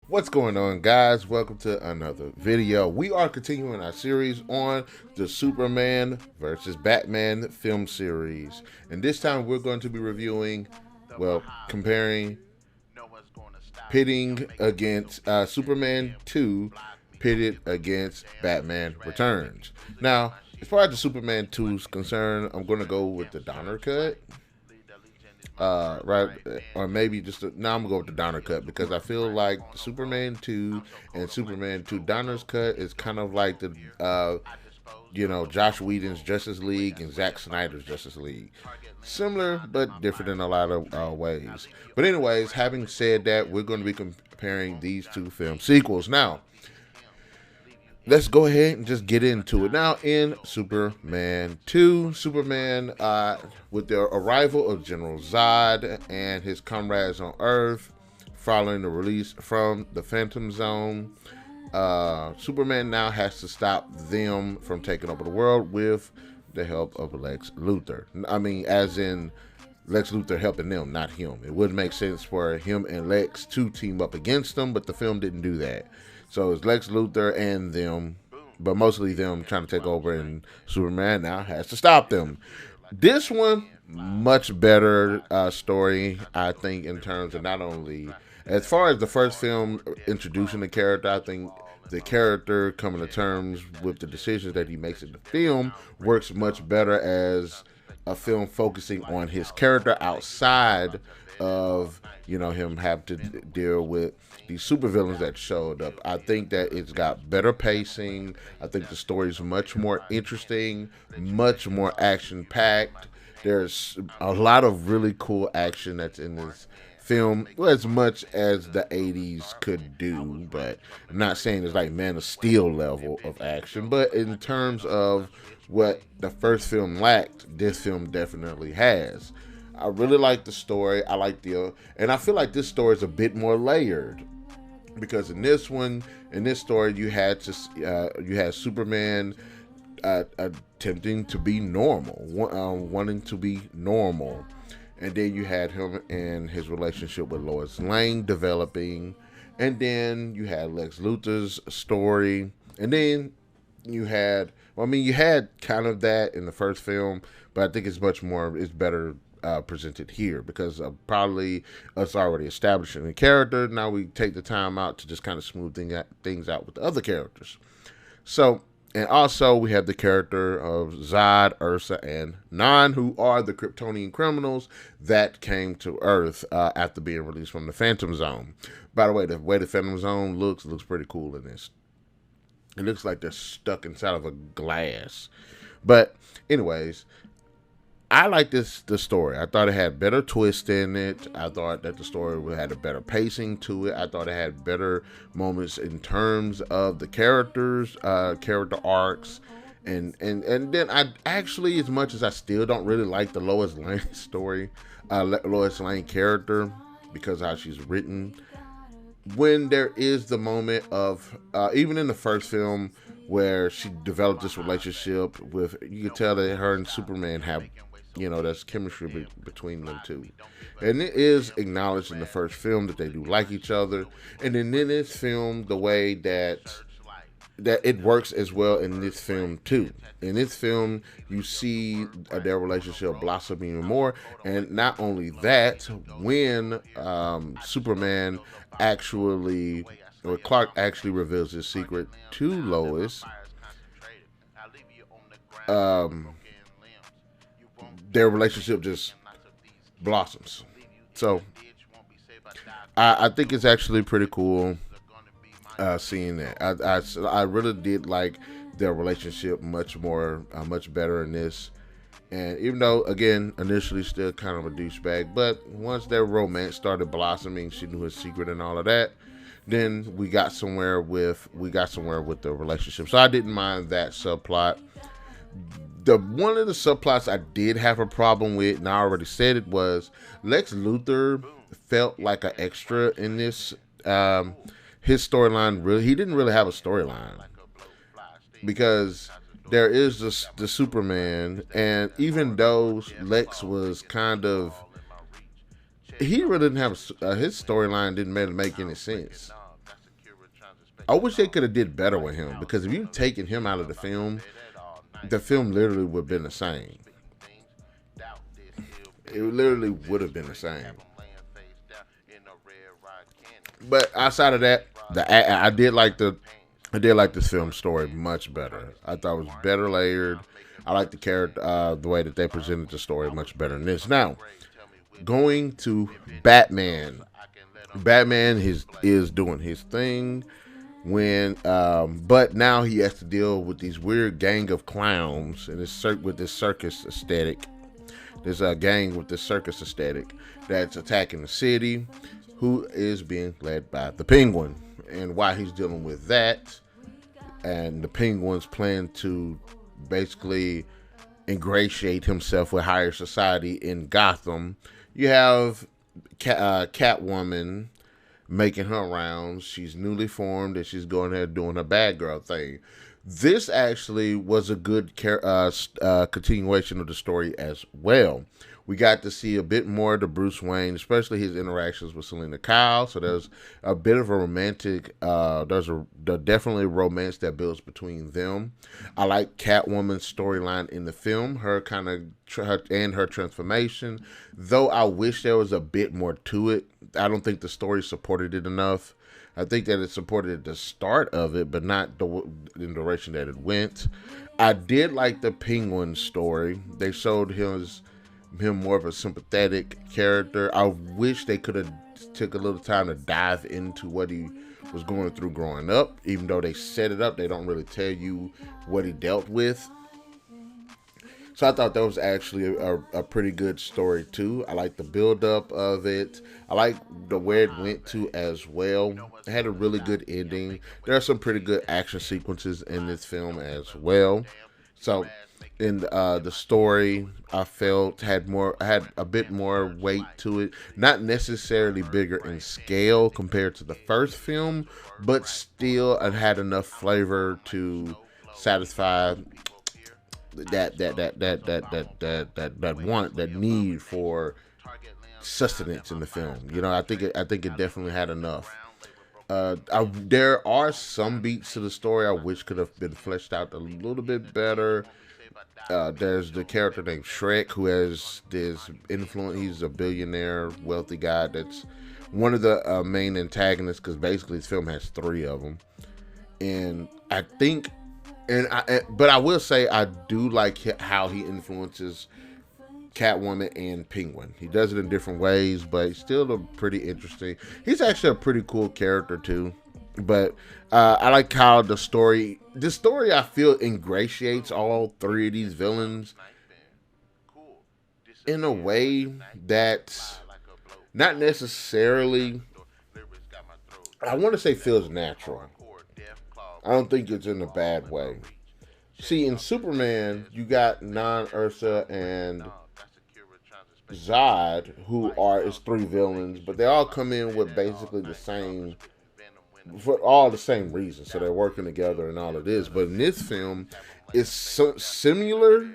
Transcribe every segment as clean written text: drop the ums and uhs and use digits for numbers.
What's going on, guys? Welcome to another video. We are continuing our series on the Superman versus Batman film series. And this time we're going to be reviewing, comparing, pitting against Superman 2 pitted against Batman Returns. Now, as far as the Superman 2 is concerned, I'm going to go with the Donner cut. Right, or maybe just now I'm gonna go with the Donner cut because I feel like Superman 2 and Superman 2 Donner's cut is kind of like the Josh Whedon's Justice League and Zack Snyder's Justice League, similar but different in a lot of ways. But anyways, having said that, we're going to be comparing these two film sequels now. Let's go ahead and just get into it. Now, in Superman 2, Superman, with the arrival of General Zod and his comrades on Earth, following the release from the Phantom Zone, Superman now has to stop them from taking over the world with the help of Lex Luthor. I mean, as in Lex Luthor helping them, not him. It would make sense for him and Lex to team up against them, but the film didn't do that. So it's Lex Luthor and them, but mostly them trying to take over, and Superman now has to stop them. This one, much better story, I think, in terms of not only, as far as the first film introducing the character, I think the character coming to terms with the decisions that he makes in the film works much better as a film focusing on his character outside of him having to deal with these supervillains that showed up. I think that it's got better pacing. I think the story is much more interesting, much more action packed. There's a lot of really cool action that's in this film, well, as much as the 80s could do, but I'm not saying it's like Man of Steel level of action, but in terms of what the first film lacked, this film definitely has. I really like the story. I like and I feel like this story is a bit more layered because in this story, you had Superman attempting to be normal, wanting to be normal, and then you had him and his relationship with Lois Lane developing, and then you had Lex Luthor's story, and then you had kind of that in the first film, but I think it's better presented here because probably us already establishing the character. Now we take the time out to just kind of smooth things out with the other characters. So, and also we have the character of Zod, Ursa, and Nan, who are the Kryptonian criminals that came to Earth after being released from the Phantom Zone. By the way the Phantom Zone looks pretty cool in this. It looks like they're stuck inside of a glass. But anyways, I like the story. I thought it had better twist in it. I thought that the story had a better pacing to it. I thought it had better moments in terms of the characters, character arcs, and then I actually, as much as I still don't really like the Lois Lane story, Lois Lane character, because how she's written. When there is the moment of, even in the first film, where she developed this relationship with, you can tell that her and Superman have, that's chemistry between them two. And it is acknowledged in the first film that they do like each other. And then in this film, the way that it works as well in this film too. In this film, you see their relationship blossom even more. And not only that, when Superman actually, or Clark actually reveals his secret to Lois, their relationship just blossoms. So I think it's actually pretty cool seeing that. I really did like their relationship much better in this. And even though, again, initially still kind of a douchebag, but once their romance started blossoming, she knew his secret and all of that, then we got somewhere with the relationship. So I didn't mind that subplot. One of the subplots I did have a problem with, and I already said it, was Lex Luthor felt like an extra in this. His storyline, he didn't really have a storyline because there is the Superman, and even though Lex was kind of, he really didn't have his storyline didn't really make any sense. I wish they could have did better with him, because if you taken him out of the film literally would have been the same. It literally would have been the same. But outside of that, I did like this film story much better. I thought it was better layered. I like the character, the way that they presented the story much better than this. Now, going to Batman. Batman is doing his thing but now he has to deal with these weird gang of clowns and with this circus aesthetic. There's a gang with this circus aesthetic that's attacking the city, who is being led by the Penguin, and why he's dealing with that, and the Penguin's plan to basically ingratiate himself with higher society in Gotham. You have Catwoman making her rounds. She's newly formed and she's going ahead doing her bad girl thing. This actually was a good continuation of the story as well. We got to see a bit more of the Bruce Wayne, especially his interactions with Selena Kyle. So there's a bit of a romantic, there's definitely romance that builds between them. I like Catwoman's storyline in the film, her transformation. Though I wish there was a bit more to it. I don't think the story supported it enough. I think that it supported the start of it, but not in the direction that it went. I did like the Penguin story. They showed him more of a sympathetic character. I wish they could have took a little time to dive into what he was going through growing up. Even though they set it up, they don't really tell you what he dealt with. So I thought that was actually a pretty good story too. I like the build up of it. I like the where it went to as well. It had a really good ending. There are some pretty good action sequences in this film as well. So in the story, I felt had a bit more weight to it. Not necessarily bigger in scale compared to the first film, but still it had enough flavor to satisfy that need for sustenance in the film. I think it definitely had enough. There are some beats to the story I wish could have been fleshed out a little bit better. There's the character named Shrek, who has this influence. He's a billionaire, wealthy guy that's one of the main antagonists, because basically this film has three of them. And I think, but I will say I do like how he influences Catwoman and Penguin. He does it in different ways, but he's still pretty interesting. He's actually a pretty cool character too. But I like how the story I feel ingratiates all three of these villains in a way that's not necessarily, I want to say, feels natural. I don't think it's in a bad way. See, in Superman, you got Ursa and Zod, who is three villains, but they all come in with basically for all the same reasons. So they're working together and all of this. But in this film, it's similar.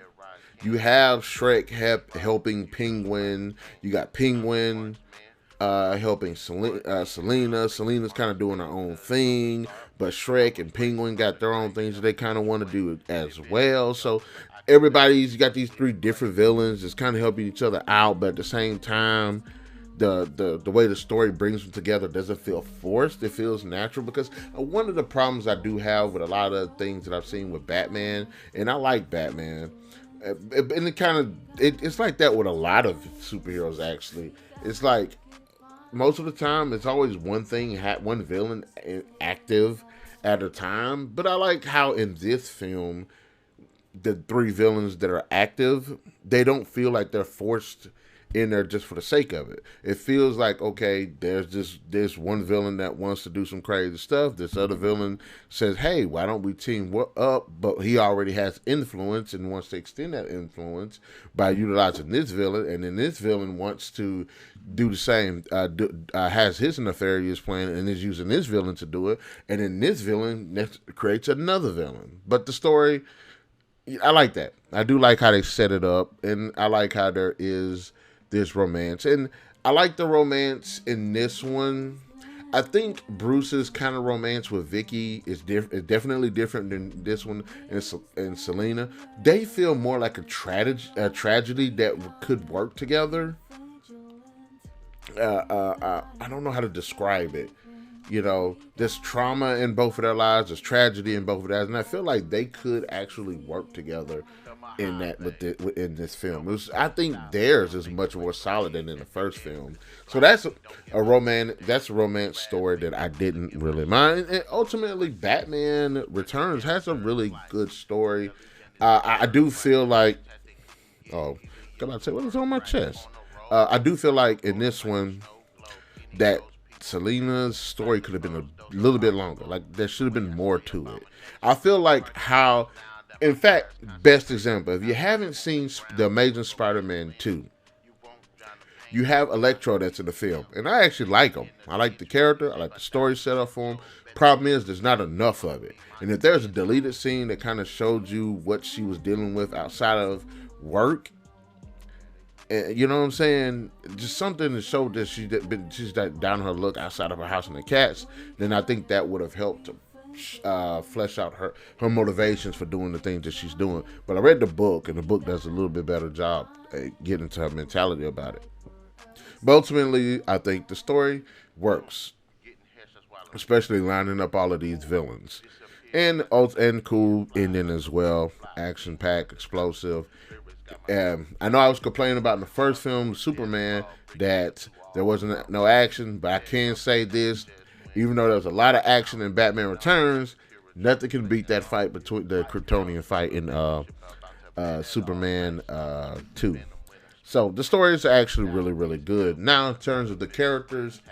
You have Shrek helping Penguin. You got Penguin helping Selena. Selena's kind of doing her own thing. But Shrek and Penguin got their own things that they kind of want to do as well. So everybody's got these three different villains that's kind of helping each other out. But at the same time, the way the story brings them together doesn't feel forced. It feels natural, because one of the problems I do have with a lot of things that I've seen with Batman, and I like Batman, and it's like that with a lot of superheroes actually. It's like most of the time it's always one villain active at a time. But I like how in this film the three villains that are active, they don't feel like they're forced in there just for the sake of it. It feels like, okay, there's this one villain that wants to do some crazy stuff. This other villain says, hey, why don't we team up? But he already has influence and wants to extend that influence by utilizing this villain. And then this villain wants to do the same, has his nefarious plan and is using this villain to do it. And then this villain creates another villain. But the story, I like that. I do like how they set it up. And I like how there is this romance, and I like the romance in this one. I think Bruce's kind of romance with Vicky is definitely different than this one and Selena. They feel more like a tragedy that could work together. I don't know how to describe it. You know, there's trauma in both of their lives, there's tragedy in both of theirs, and I feel like they could actually work together in that in this film. I think theirs is much more solid than in the first film. So that's a romance story that I didn't really mind. And ultimately, Batman Returns has a really good story. I do feel like, oh, come on, say what is on my chest. I do feel like in this one that Selena's story could have been a little bit longer. Like there should have been more to it. I feel like how, in fact, best example, if you haven't seen the Amazing Spider-Man 2, you have Electro that's in the film, and I actually like him. I like the character. I like the story set up for him. Problem is, there's not enough of it. And if there's a deleted scene that kind of showed you what she was dealing with outside of work, you know what I'm saying? Just something to show that she's down her look outside of her house and the cats. Then I think that would have helped to flesh out her motivations for doing the things that she's doing. But I read the book, and the book does a little bit better job at getting to her mentality about it. But ultimately, I think the story works, especially lining up all of these villains, and cool ending as well, action packed, explosive. I know I was complaining about in the first film, Superman, that there wasn't no action, but I can say this: even though there was a lot of action in Batman Returns, nothing can beat that fight between the Kryptonian fight in Superman 2. So the story is actually really, really good. Now, in terms of the characters,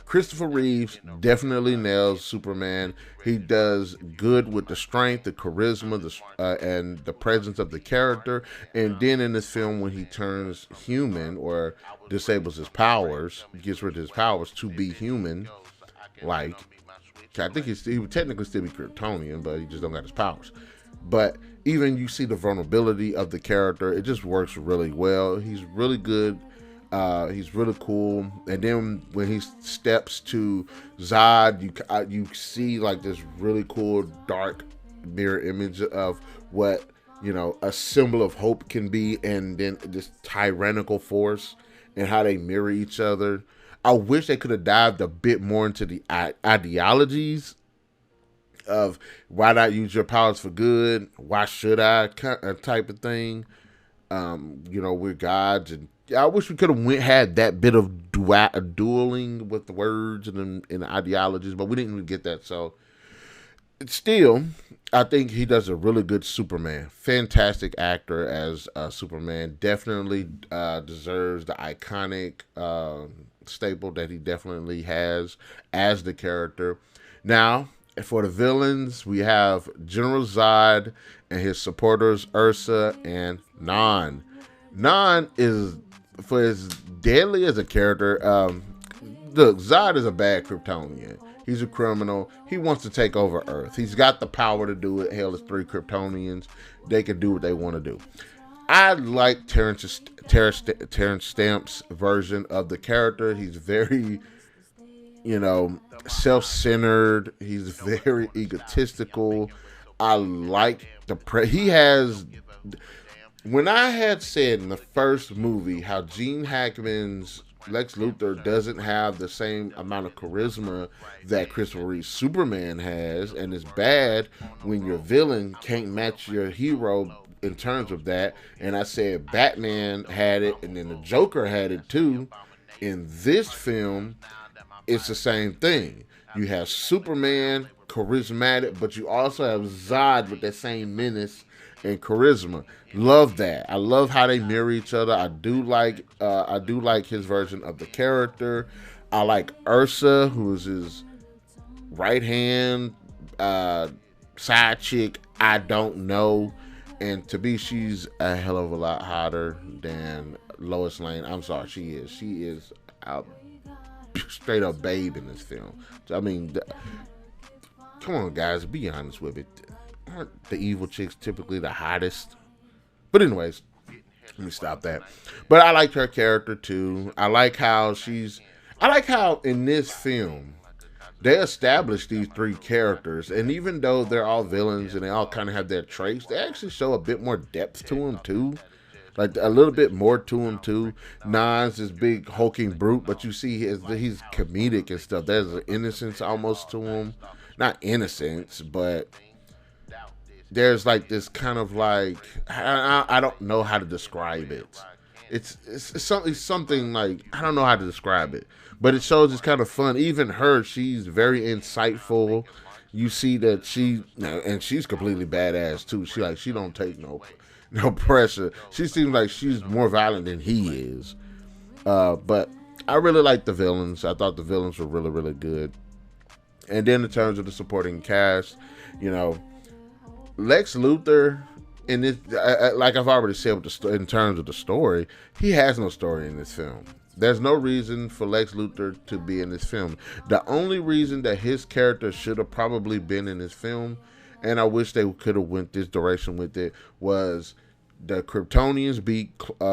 Christopher Reeves definitely nails Superman. He does good with the strength, the charisma, and the presence of the character. And then in this film, when he turns human or disables his powers, gets rid of his powers to be human, like, I think he would technically still be Kryptonian, but he just don't got his powers. But even you see the vulnerability of the character, it just works really well. He's really good. He's really cool. And then when he steps to Zod, you see like this really cool dark mirror image of what, you know, a symbol of hope can be, and then this tyrannical force and how they mirror each other. I wish they could have dived a bit more into the ideologies of why not use your powers for good, why should I, type of thing. You know, we're gods, and I wish we could have had that bit of dueling with the words and the ideologies, but we didn't even get that. So still, I think he does a really good Superman. Fantastic actor as Superman. Definitely deserves the iconic staple that he definitely has as the character. Now, for the villains, we have General Zod and his supporters Ursa and Non. Non is, for as deadly as a character, look, Zod is a bad Kryptonian. He's a criminal. He wants to take over Earth. He's got the power to do it. Hell, it's 3 Kryptonians. They can do what they want to do. I like Terrence Stamp's version of the character. He's very, you know, self-centered. He's very egotistical. I like he has. When I had said in the first movie how Gene Hackman's Lex Luthor doesn't have the same amount of charisma that Christopher Reeve's Superman has, and it's bad when your villain can't match your hero in terms of that, and I said Batman had it, and then the Joker had it too. In this film, it's the same thing. You have Superman, charismatic, but you also have Zod with that same menace and charisma. Love that. I love how they mirror each other. I do like his version of the character. I like Ursa, who is his right hand side chick. I don't know, and to be, she's a hell of a lot hotter than Lois Lane. I'm sorry, she is. She is a straight up babe in this film. I mean, come on, guys, be honest with it. Aren't the evil chicks typically the hottest? But anyways, let me stop that. But I liked her character too. I like how in this film, they established these three characters, and even though they're all villains and they all kind of have their traits, they actually show a bit more depth to them too. Like a little bit more to him too. Nas is big hulking brute, but you see he's comedic and stuff. There's an innocence almost to him, not innocence, but there's like this kind of like I don't know how to describe it. It's something like I don't know how to describe it, but it shows it's kind of fun. Even her, she's very insightful. You see that and she's completely badass too. She don't take no pressure. She seems like she's more violent than he is. But I really like the villains. I thought the villains were really really good. And then in terms of the supporting cast, you know, Lex Luthor in this, like I've already said, in terms of the story, he has no story in this film. There's no reason for Lex Luthor to be in this film. The only reason that his character should have probably been in this film, and I wish they could have went this direction with it, was the Kryptonians beat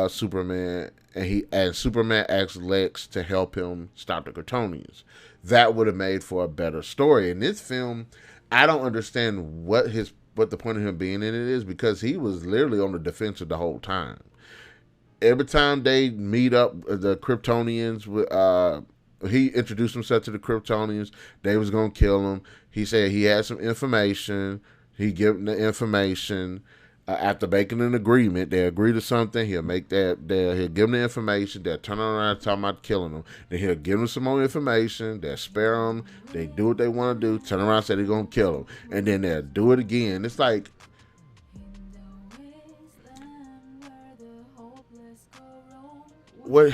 Superman, and Superman asked Lex to help him stop the Kryptonians. That would have made for a better story. In this film, I don't understand what the point of him being in it is, because he was literally on the defensive the whole time. Every time they meet up, the Kryptonians, he introduced himself to the Kryptonians. They was gonna kill him. He said he had some information. He gave them the information. After making an agreement, they agree to something. He'll make that. He'll give them the information. They'll turn around talking about killing them. Then he'll give them some more information. They'll spare them. They do what they want to do. Turn around and say they're gonna kill them, and then they'll do it again. It's like what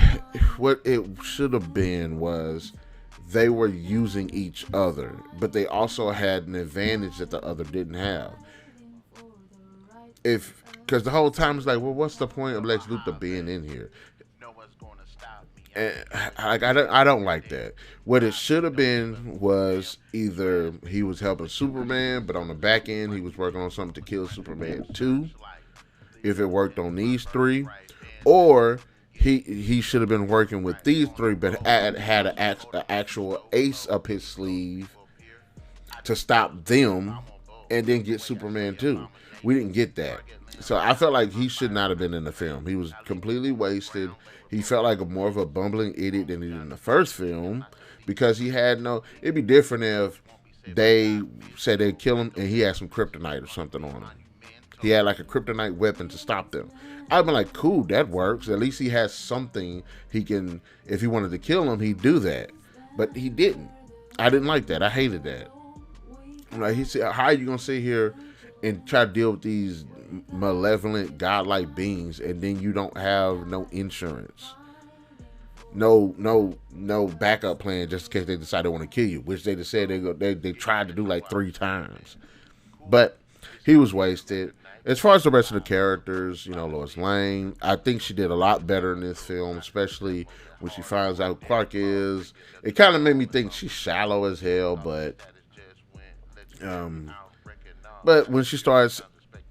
it should have been was they were using each other, but they also had an advantage that the other didn't have. Because the whole time it's like, well, what's the point of Lex Luthor being in here? And I don't like that. What it should have been was either he was helping Superman, but on the back end he was working on something to kill Superman too. If it worked on these three, or he should have been working with these three, but had an actual ace up his sleeve to stop them, and then get Superman too. We didn't get that. So I felt like he should not have been in the film. He was completely wasted. He felt like more of a bumbling idiot than he did in the first film, because he had no... It'd be different if they said they'd kill him and he had some kryptonite or something on him. He had like a kryptonite weapon to stop them. I'd been like, cool, that works. At least he has something he can... If he wanted to kill him, he'd do that. But he didn't. I didn't like that. I hated that. Like, he said, how are you going to sit here and try to deal with these malevolent, godlike beings, and then you don't have no insurance, no backup plan just in case they decide they want to kill you, which they just said they tried to do like 3 times. But he was wasted. As far as the rest of the characters, you know, Lois Lane, I think she did a lot better in this film, especially when she finds out who Clark is. It kind of made me think she's shallow as hell, but when she starts,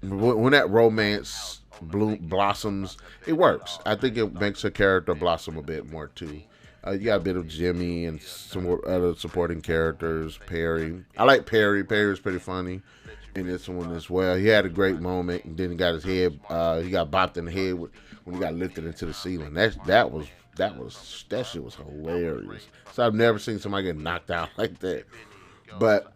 when that romance blossoms, it works. I think it makes her character blossom a bit more too. You got a bit of Jimmy and some more other supporting characters. Perry, I like Perry. Perry's pretty funny in this one as well. He had a great moment, and then he got his head. He got bopped in the head when he got lifted into the ceiling. That shit was hilarious. So I've never seen somebody get knocked out like that. But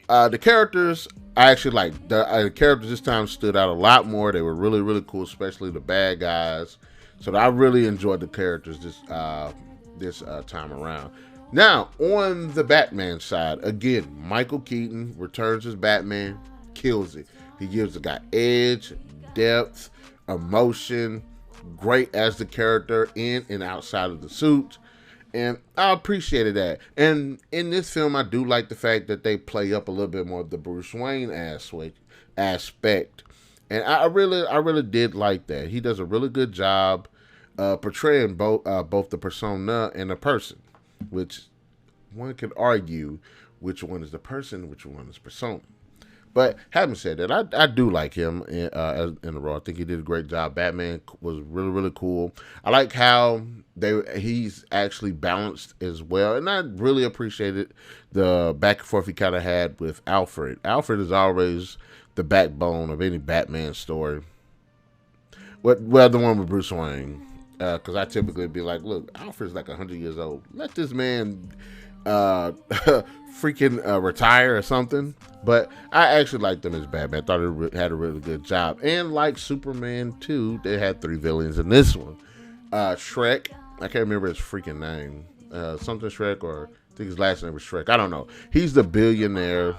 the characters, I actually like. The characters this time stood out a lot more. They were really, really cool, especially the bad guys. So I really enjoyed the characters this time around. Now, on the Batman side, again, Michael Keaton returns as Batman, kills it. He gives the guy edge, depth, emotion, great as the character in and outside of the suit. And I appreciated that. And in this film, I do like the fact that they play up a little bit more of the Bruce Wayne aspect. And I really did like that. He does a really good job portraying both the persona and the person, which one could argue which one is the person, which one is persona. But having said that, I do like him in the role. I think he did a great job. Batman was really really cool. I like how he's actually balanced as well, and I really appreciated the back and forth he kind of had with Alfred. Alfred is always the backbone of any Batman story. Well, the one with Bruce Wayne, because I typically be like, look, Alfred's like 100 years old. Let this man freaking retire or something. But I actually liked them as Batman. I thought it had a really good job. And like Superman 2, they had 3 villains in this one. Shrek, I can't remember his freaking name. Something Shrek, or I think his last name was Shrek. I don't know. He's the billionaire.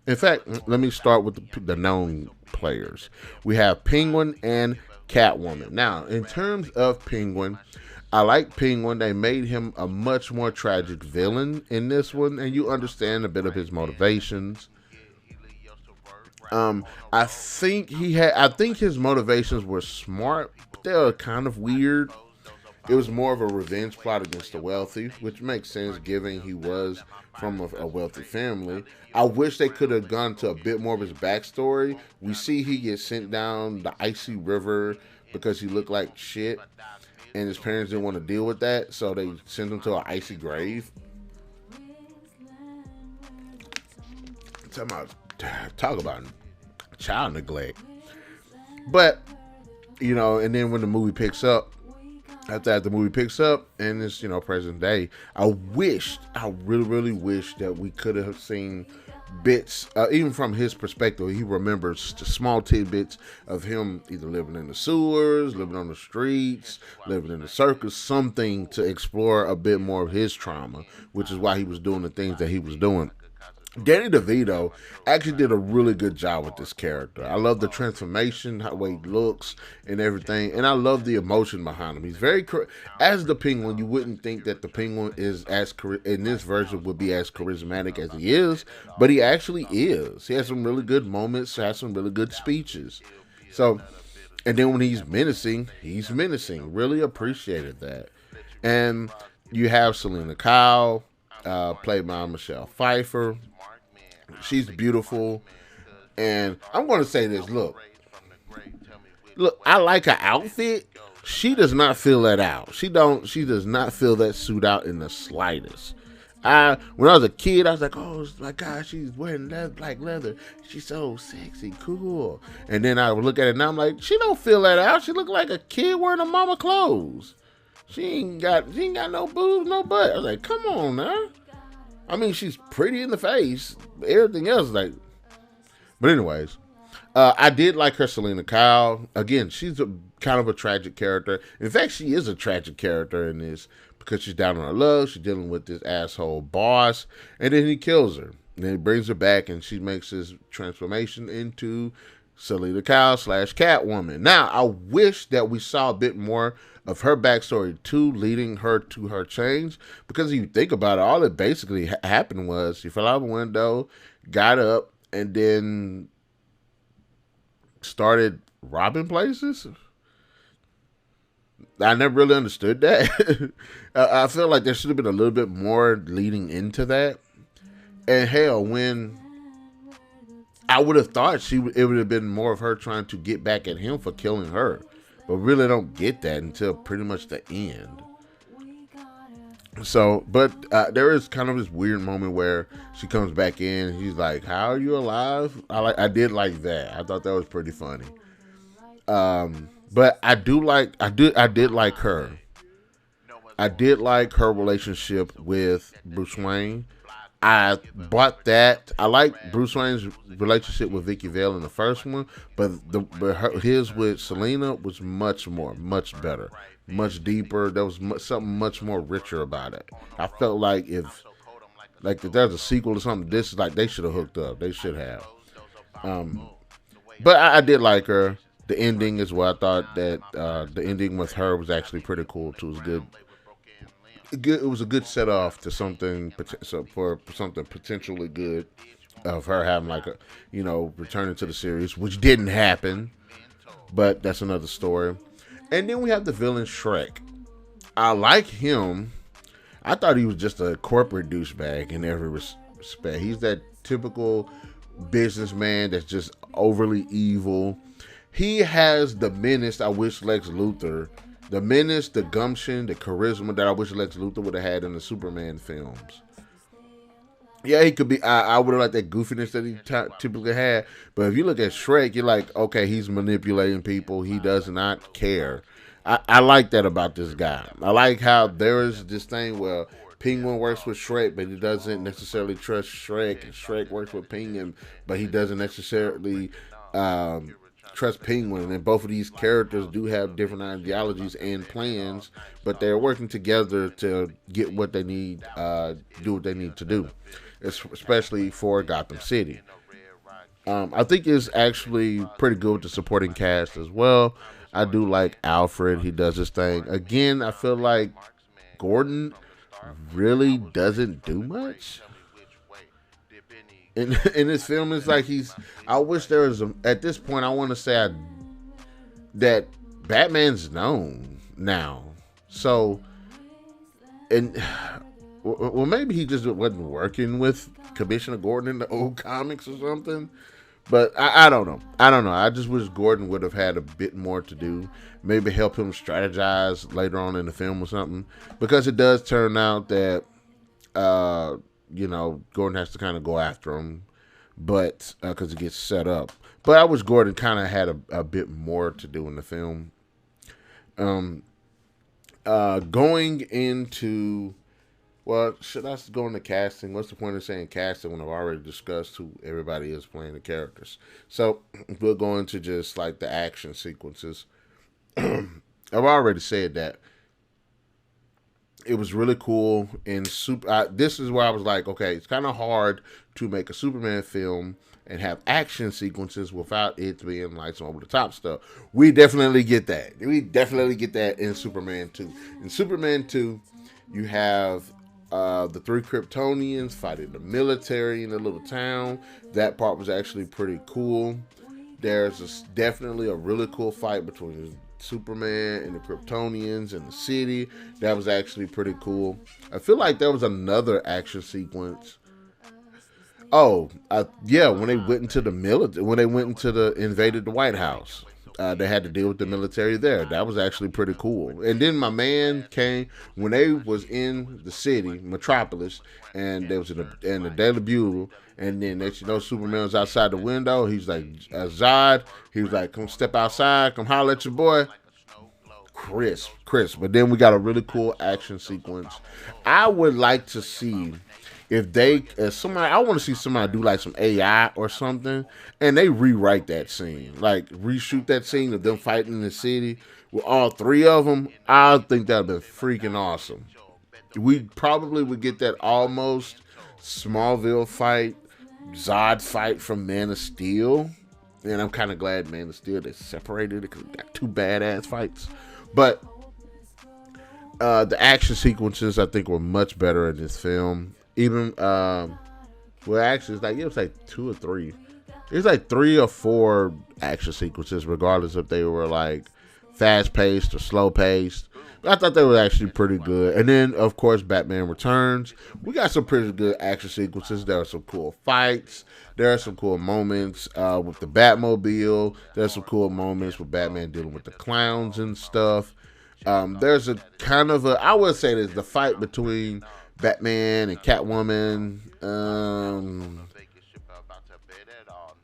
In fact, let me start with the known players. We have Penguin and Catwoman. Now, in terms of Penguin, I like Penguin. They made him a much more tragic villain in this one, and you understand a bit of his motivations. I think his motivations were smart, but they were kind of weird. It was more of a revenge plot against the wealthy, which makes sense given he was from a wealthy family. I wish they could have gone to a bit more of his backstory. We see he gets sent down the icy river because he looked like shit, and his parents didn't want to deal with that, so they sent him to an icy grave. Talk about child neglect. But, and then when the movie picks up, after the movie picks up and it's, present day, I really, really wish that we could have seen bits, even from his perspective. He remembers the small tidbits of him either living in the sewers, living on the streets, living in the circus, something to explore a bit more of his trauma, which is why he was doing the things that he was doing. Danny DeVito actually did a really good job with this character. I love the transformation, how he looks and everything, and I love the emotion behind him. He's very as the Penguin. You wouldn't think that the Penguin is in this version would be as charismatic as he is, but he actually is. He has some really good moments, has some really good speeches. So, and then when he's menacing, Really appreciated that. And you have Selena Kyle, played by Michelle Pfeiffer. She's beautiful, and I'm going to say this. Look, I like her outfit. She does not fill that out. She does not fill that suit out in the slightest. When I was a kid, I was like, oh my God, she's wearing black leather. She's so sexy, cool. And then I would look at it now, I'm like, she don't fill that out. She look like a kid wearing a mama clothes. She ain't got no boobs, no butt. I was like, come on now. I mean, she's pretty in the face. Everything else is like. But anyways, I did like her Selena Kyle. Again, she's kind of a tragic character. In fact, she is a tragic character in this because she's down on her luck. She's dealing with this asshole boss, and then he kills her. And then he brings her back, and she makes his transformation into Selena Kyle / Catwoman. Now, I wish that we saw a bit more of her backstory too, leading her to her change. Because if you think about it, all that basically happened was she fell out of a window, got up, and then started robbing places. I never really understood that. I feel like there should have been a little bit more leading into that. And hell, when I would have thought it would have been more of her trying to get back at him for killing her. But really don't get that until pretty much the end. So, but there is kind of this weird moment where she comes back in. He's like, "How are you alive?" I did like that. I thought that was pretty funny. But I did like her. I did like her relationship with Bruce Wayne. I bought that. I like Bruce Wayne's relationship with Vicky Vale in the first one, but his with Selena was much better, much deeper. There was something much more richer about it. I felt like if there's a sequel or something, this is like they should have hooked up. They should have. But I did like her. The ending as well. I thought that the ending with her was actually pretty cool too. It was good. It was a good set off to something for something potentially good of her having returning to the series, which didn't happen, but that's another story. And then we have the villain Shrek. I like him. I thought he was just a corporate douchebag in every respect. He's that typical businessman that's just overly evil. He has the menace I wish Lex Luthor, the menace, the gumption, the charisma that I wish Lex Luthor would have had in the Superman films. Yeah, he could be. I would have liked that goofiness that he typically had. But if you look at Shrek, you're like, okay, he's manipulating people. He does not care. I like that about this guy. I like how there is this thing where Penguin works with Shrek, but he doesn't necessarily trust Shrek. And Shrek works with Penguin, but he doesn't necessarily trust Penguin. And both of these characters do have different ideologies and plans, but they're working together to get what they need, do what they need to do, especially for Gotham City. I think it's actually pretty good with the supporting cast as well. I do like Alfred. He does his thing. Again, I feel like Gordon really doesn't do much. In this film, it's like I wish there was at this point, I want to say that Batman's known now. So, and well, maybe he just wasn't working with Commissioner Gordon in the old comics or something. But I don't know. I just wish Gordon would have had a bit more to do. Maybe help him strategize later on in the film or something. Because it does turn out that, Gordon has to kind of go after him. But, because it gets set up. But I wish Gordon kind of had a bit more to do in the film. Going into... Well, should I go into casting? What's the point of saying casting when I've already discussed who everybody is playing the characters? So we'll go into just like the action sequences. I've already said that it was really cool. And this is where I was like, okay, it's kind of hard to make a Superman film and have action sequences without it being like some over the top stuff. We definitely get that. We definitely get that in Superman 2. In Superman 2, you have the three Kryptonians fighting the military in a little town. That part was actually pretty cool. There's definitely a really cool fight between Superman and the Kryptonians in the city. That was actually pretty cool. I feel like there was another action sequence. When they went into the military, when they went into invaded the White House. They had to deal with the military there. That was actually pretty cool. And then my man came when they was in the city, Metropolis, and they was in the Daily Bugle. And then Superman was outside the window. He's like, Zod. He was like, come step outside, come holler at your boy. Chris. But then we got a really cool action sequence. I would like to see I want to see somebody do like some AI or something, and they rewrite that scene, like reshoot that scene of them fighting in the city with all three of them. I think that'd be freaking awesome. We probably would get that almost Smallville fight, Zod fight from Man of Steel, and I'm kind of glad Man of Steel they separated it because we got two badass fights. But the action sequences I think were much better in this film. Even actually, it was like 2 or 3. It was like 3 or 4 action sequences, regardless if they were like fast paced or slow paced. But I thought they were actually pretty good. And then, of course, Batman Returns. We got some pretty good action sequences. There are some cool fights. There are some cool moments with the Batmobile. There's some cool moments with Batman dealing with the clowns and stuff. There's a kind of I would say there's the fight between Batman and Catwoman.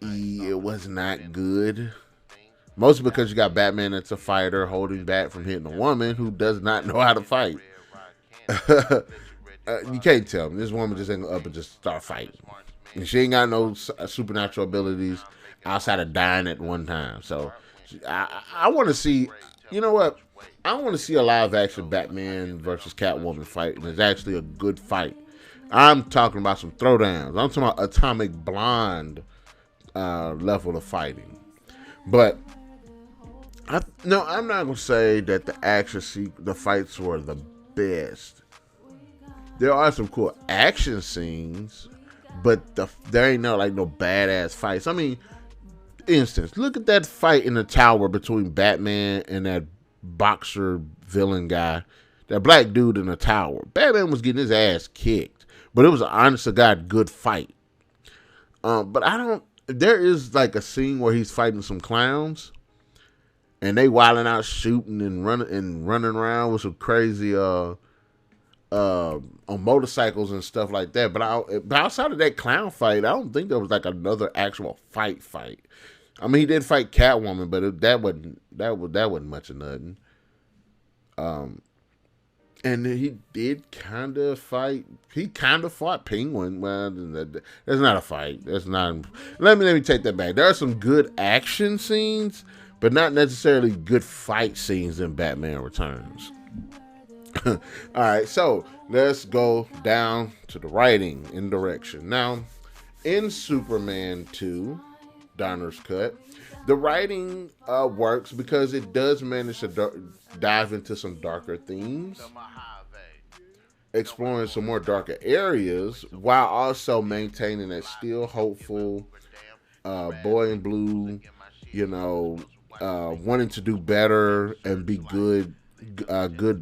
It was not good. Mostly because you got Batman that's a fighter holding back from hitting a woman who does not know how to fight. You can't tell me. This woman just ain't gonna up and just start fighting. And she ain't got no supernatural abilities outside of dying at one time. So I want to see, you know what? I want to see a live action Batman versus Catwoman fight, and it's actually a good fight. I'm talking about some throwdowns. I'm talking about Atomic Blonde level of fighting. But I'm not gonna say that the fights were the best. There are some cool action scenes, but there ain't no badass fights. I mean, instance, look at that fight in the tower between Batman and that boxer villain guy, that black dude in the tower. Batman was getting his ass kicked, but it was an honest to God good fight. But I don't. There is like a scene where he's fighting some clowns, and they wilding out, shooting and running around with some crazy on motorcycles and stuff like that. But outside of that clown fight, I don't think there was like another actual fight. I mean, he did fight Catwoman, but that wasn't much of nothing. Um, and he did kind of fight. He kind of fought Penguin. Well, that's not a fight. That's not. Let me take that back. There are some good action scenes, but not necessarily good fight scenes in Batman Returns. All right, so let's go down to the writing and direction. Now, in Superman 2, Donner's cut, the writing works because it does manage to dive into some darker themes, exploring some more darker areas, while also maintaining that still hopeful boy in blue, wanting to do better and be good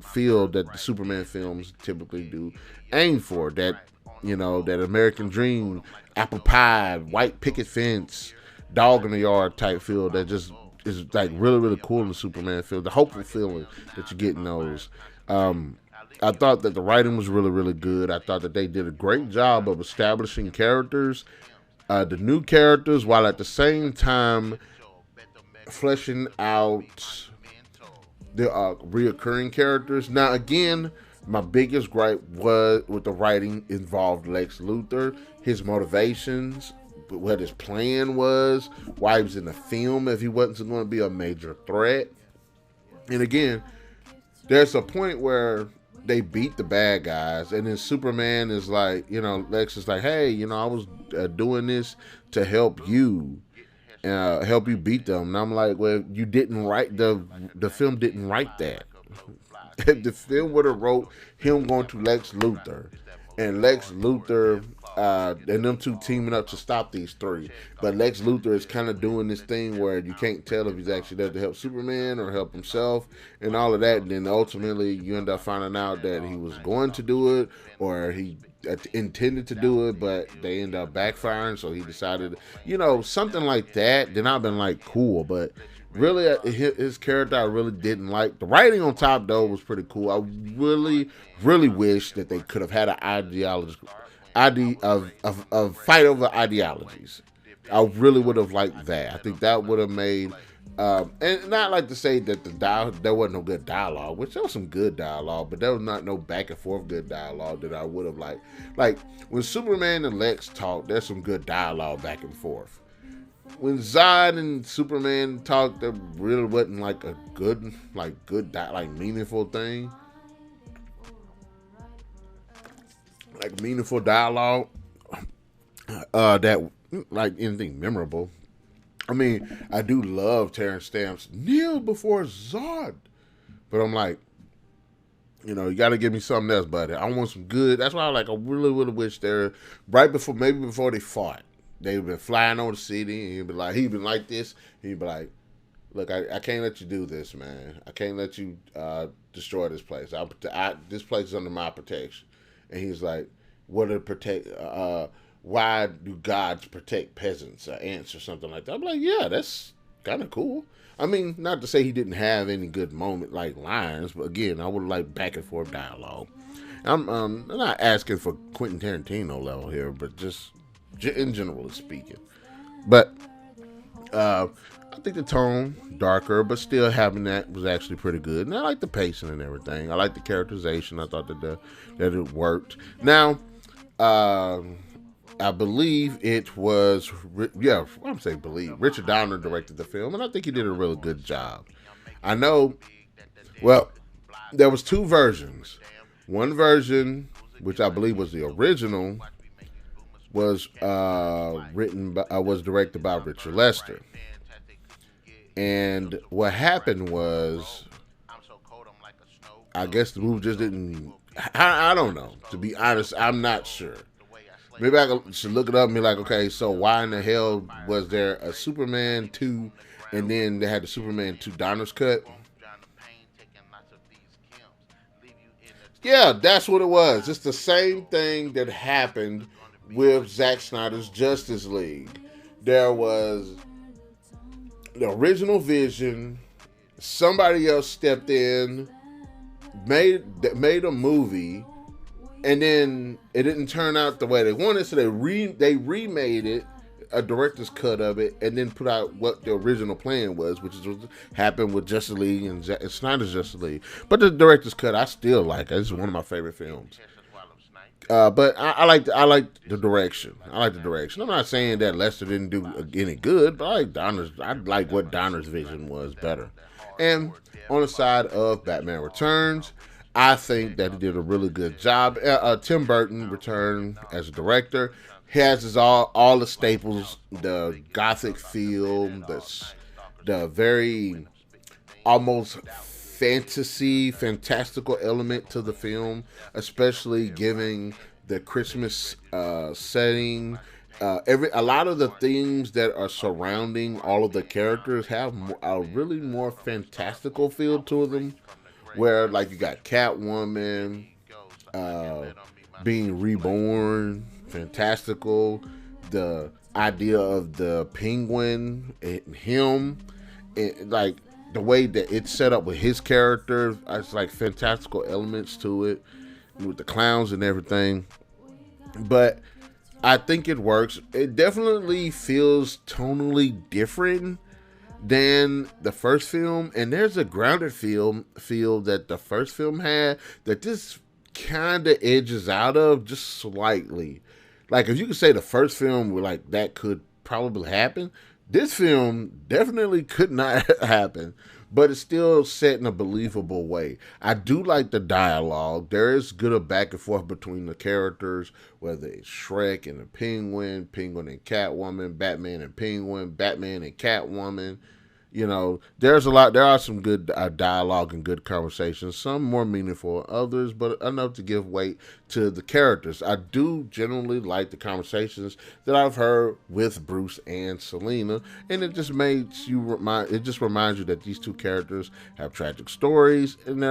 feel that the Superman films typically do aim for. That American dream, apple pie, white picket fence, dog in the yard type feel that just is like really, really cool in the Superman film. The hopeful feeling that you get in those. I thought that the writing was really, really good. I thought that they did a great job of establishing characters, the new characters, while at the same time fleshing out the reoccurring characters. Now, again, my biggest gripe with the writing involved Lex Luthor, his motivations, what his plan was, why he was in the film if he wasn't going to be a major threat. And again, there's a point where they beat the bad guys, and then Superman is like, Lex is like, hey, I was doing this to help you. Help you beat them. And I'm like, well, you didn't write the film didn't write that. The film would have wrote him going to Lex Luthor, and Lex Luthor and them two teaming up to stop these three. But Lex Luthor is kind of doing this thing where you can't tell if he's actually there to help Superman or help himself and all of that. And then ultimately you end up finding out that he was going to do it, or he intended to do it, but they end up backfiring, so he decided, something like that. Then I've been like, cool. But really, his character I really didn't like. The writing on top, though, was pretty cool. I really, really wish that they could have had an of fight over ideologies. I really would have liked that. I think that would have made and not like to say that there wasn't no good dialogue, which there was some good dialogue, but there was not no back and forth good dialogue that I would have liked. Like when Superman and Lex talk, there's some good dialogue back and forth. When Zod and Superman talk, there really wasn't like a good meaningful thing, like meaningful dialogue that like anything memorable. I mean, I do love Terrence Stamp's kneel before Zod, but I'm like, you got to give me something else, buddy. I want some good. That's why I really would have wished maybe before they fought, they'd been flying over the city, and he'd been like this, he'd be like, look, I can't let you do this, man. I can't let you destroy this place. This place is under my protection. And he's like, what to protect? Why do gods protect peasants or ants or something like that? I'm like, yeah, that's kind of cool. I mean, not to say he didn't have any good moment like lines, but again, I would like back and forth dialogue. I'm not asking for Quentin Tarantino level here, but just in general speaking. But I think the tone darker, but still having that was actually pretty good. And I like the pacing and everything. I like the characterization. I thought that it worked. Now, I believe it was, I'm saying believe. Richard Donner directed the film, and I think he did a really good job. I know, well, there was two versions. One version, which I believe was the original, was directed by Richard Lester. And what happened was, I guess the movie just didn't, I don't know. To be honest, I'm not sure. Maybe I should look it up and be like, okay, so why in the hell was there a Superman 2 and then they had the Superman 2 Donner's cut? Yeah, that's what it was. It's the same thing that happened with Zack Snyder's Justice League. There was the original vision. Somebody else stepped in, made a movie, and then it didn't turn out the way they wanted, so they remade it, a director's cut of it, and then put out what the original plan was, which is what happened with Justice League and Snyder's Justice League. But the director's cut, I still like. It's one of my favorite films. But I like the direction. I like the direction. I'm not saying that Lester didn't do any good, but I like what Donner's vision was better. And on the side of Batman Returns, I think that he did a really good job. Tim Burton returned as a director. He has all the staples, the gothic feel, the very almost fantastical element to the film, especially giving the Christmas setting. A lot of the things that are surrounding all of the characters have a really more fantastical feel to them. Where like you got Catwoman being reborn, fantastical. The idea of the Penguin and him, like the way that it's set up with his character, it's like fantastical elements to it with the clowns and everything. But I think it works. It definitely feels tonally different than the first film, and there's a grounded feel that the first film had that this kind of edges out of just slightly. Like if you could say the first film were like that could probably happen, this film definitely could not happen, but it's still set in a believable way. I do like the dialogue. There is good of back and forth between the characters, whether it's Shrek and the Penguin, Penguin and Catwoman, Batman and Penguin, Batman and Catwoman. You know, there are some good dialogue and good conversations, some more meaningful, others, but enough to give weight to the characters. I do generally like the conversations that I've heard with Bruce and Selina, and it just reminds you that these two characters have tragic stories, and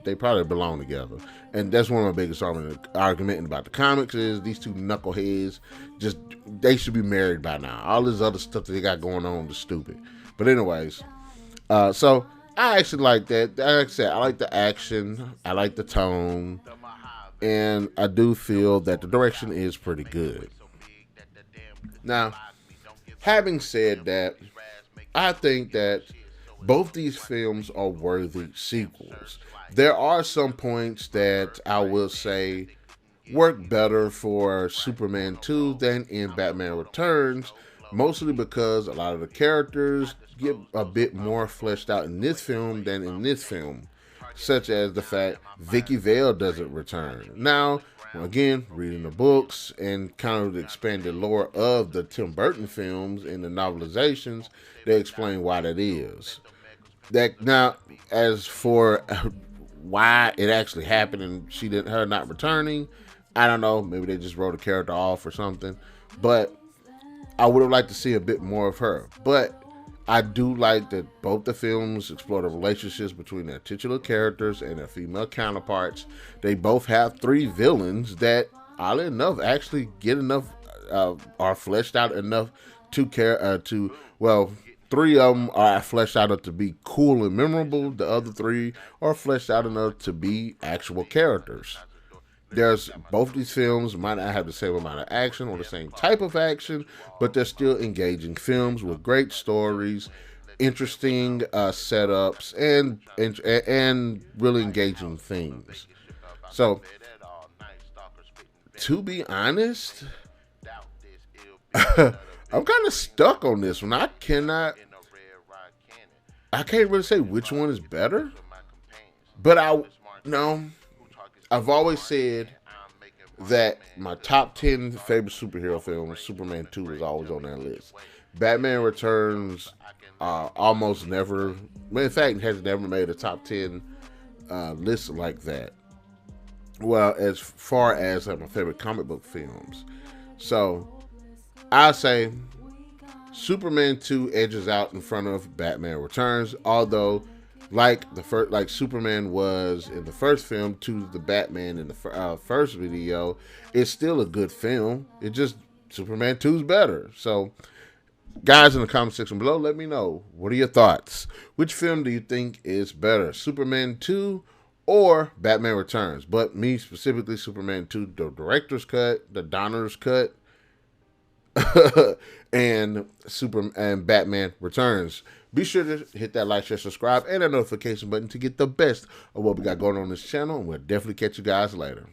they probably belong together. And that's one of my biggest argument about the comics is these two knuckleheads, they should be married by now. All this other stuff that they got going on is stupid. But anyways, so I actually like that. Like I said, I like the action, I like the tone, and I do feel that the direction is pretty good. Now, having said that, I think that both these films are worthy sequels. There are some points that I will say work better for Superman 2 than in Batman Returns, mostly because a lot of the characters get a bit more fleshed out in this film than in this film, such as the fact Vicky Vale doesn't return. Now, again, reading the books and kind of the expanded lore of the Tim Burton films and the novelizations, they explain why that is. That now, as for why it actually happened and her not returning, I don't know. Maybe they just wrote a character off or something. But I would have liked to see a bit more of her. But I do like that both the films explore the relationships between their titular characters and their female counterparts. They both have three villains that, oddly enough, actually get enough, are fleshed out enough to three of them are fleshed out to be cool and memorable. The other three are fleshed out enough to be actual characters. Both these films might not have the same amount of action or the same type of action, but they're still engaging films with great stories, interesting setups, and really engaging themes. So, to be honest, I'm kind of stuck on this one. I can't really say which one is better, but I've always said that my top 10 favorite superhero films, Superman 2 is always on that list. Batman Returns almost never, in fact, has never made a top 10 list like that. Well, as far as my favorite comic book films. So, I'll say Superman 2 edges out in front of Batman Returns, although like the first, like Superman was in the first film to the Batman in the first video. It's still a good film. It just Superman 2 is better. So, guys, in the comment section below, let me know, what are your thoughts? Which film do you think is better, Superman 2 or Batman Returns? But me specifically, Superman 2, the director's cut, the Donner's cut, and Batman Returns. Be sure to hit that like, share, subscribe, and that notification button to get the best of what we got going on this channel. And we'll definitely catch you guys later.